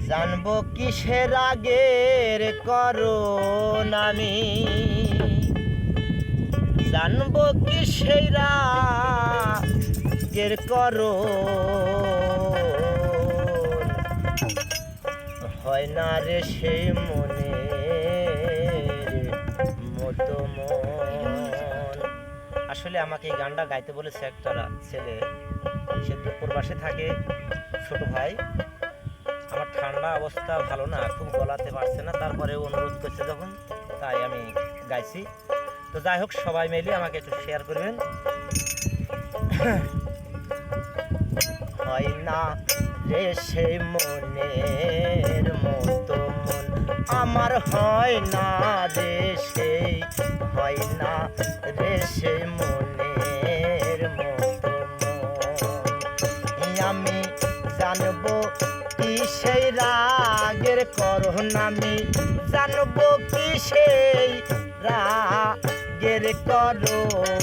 জানবো কিসের আগের করুন আমি, জানবো কিসের আগের করুন, হয় না রে সেই মনের মতো মন। আসলে আমাকে এই গানটা গাইতে বলেছে একটা ছেলে, সে প্রবাসে থাকে, ছোট ভাই। আমার ঠান্ডা অবস্থা ভালো না, খুব গলাতে পারছে না, তারপরে অনুরোধ করছে যখন, তাই আমি গাইছি। তো যাই হোক, সবাই মিলে আমাকে একটু শেয়ার করবেন। হয় না রে সেই মনের মতো মন, আমার হয় না রে সেই, হয় না রে সেই মনের মতো মন। আমি জানবো কি সেই রাগের করুন, আমি জানবো কি সেই রাগের করুন,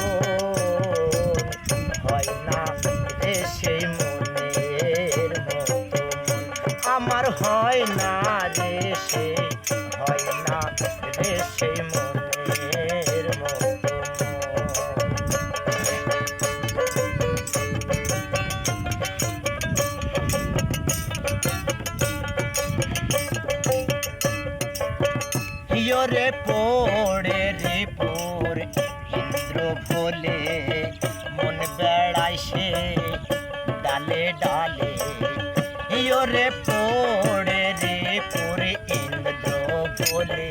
হয় না রে সেই মনের মতো মন, আমার হয় না রে সেই, হয় না রে সেই মনের মতো মন। রে পড়ে রে পড়ে ইন্দ্র ভোলে, মন বেড়ায় সে ডালে ডালে। রে পড়ে রে পড়ে ইন্দ্র ভোলে,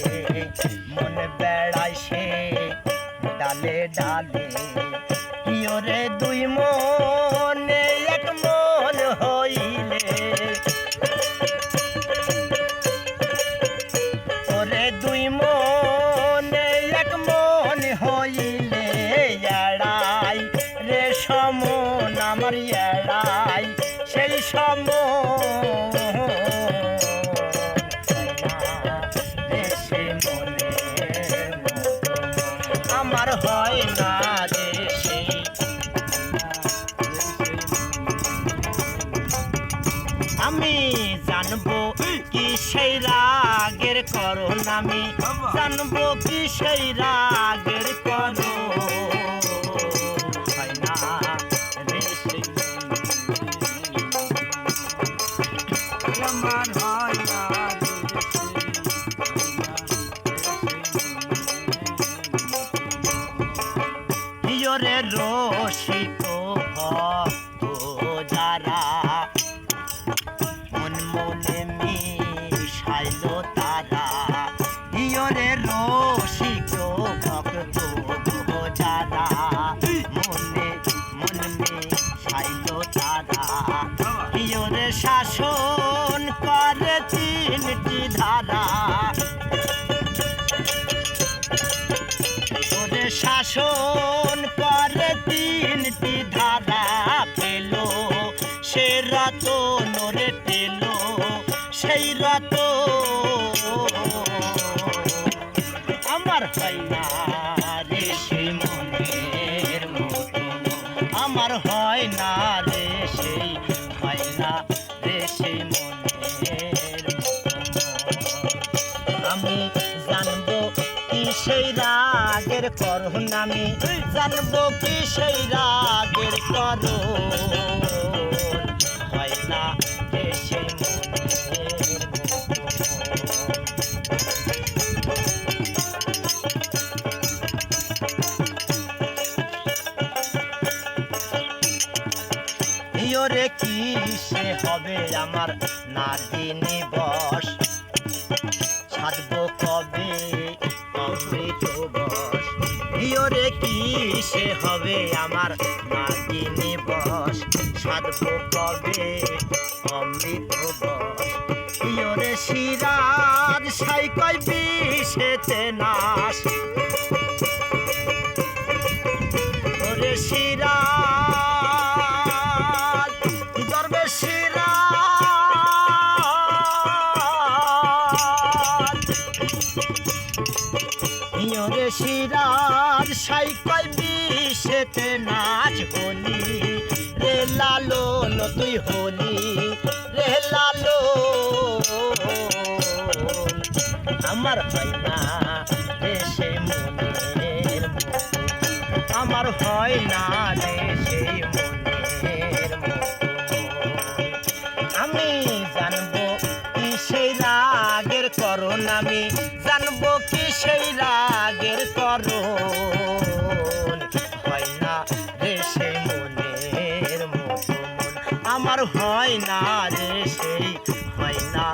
মন বেড়ায় সে ডালে ডালে। রে দুই মনে এক মন হইলে, দুই মনে এক মন হইলে, এড়াই রে সমন আমার এড়াই সেই সমন, সেই মনের মতো আমার হয় না রে সেই। আমি জানবো কি সেই রাগের করুন, আমি জানবো কি সেই রাগের করুন, হয় না রে সেই আমার হয় না রে রসিক ভক্ত যারা, মন মনে মিশাইল তারা। রে রসিক ভক্ত যারা, মনে মন মিশাইল তারা। রে শাসন করে তিনটি ধারা, ওরে শাসন করে তিনটি ধারা। পেল সে রতন রে পেল সেই রতন, আমার হয় না রে সেই মনের মতো, আমার হয় না রে সেই, হয় না রে সেই মনের মতো। আমি জানবো কি সেই রাগের করুন, আমি জানবো কি সেই রাগের করুন, হয় না রে সেই মনের মতো। রে কি সে হবে আমার নাগিনী বশ, সাধবো কবে অমৃত বশ। রে কি সে হবে আমার নাগিনী বশ, সাধবো কবে অমৃত বশ। রে সিরাজ সাই কয় বিষেতে নাশ, ওরে সিরাজ দরবে সিরাজ, রে সিরাজ সাই কয় বিষেতে নাচ। হলি রে লালন তুই হলি রে লালন, আমার হয় না রে সেই মনের মতো, আমার হয় না রে সেই মনের মতো। আমি জানবো কি সেই রাগের করণ, আমি জানবো কি সেই রাগের করণ, হয় না রে সেই মনের মতো মন, আমার হয় না রে সেই, হয় না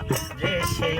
রে সেই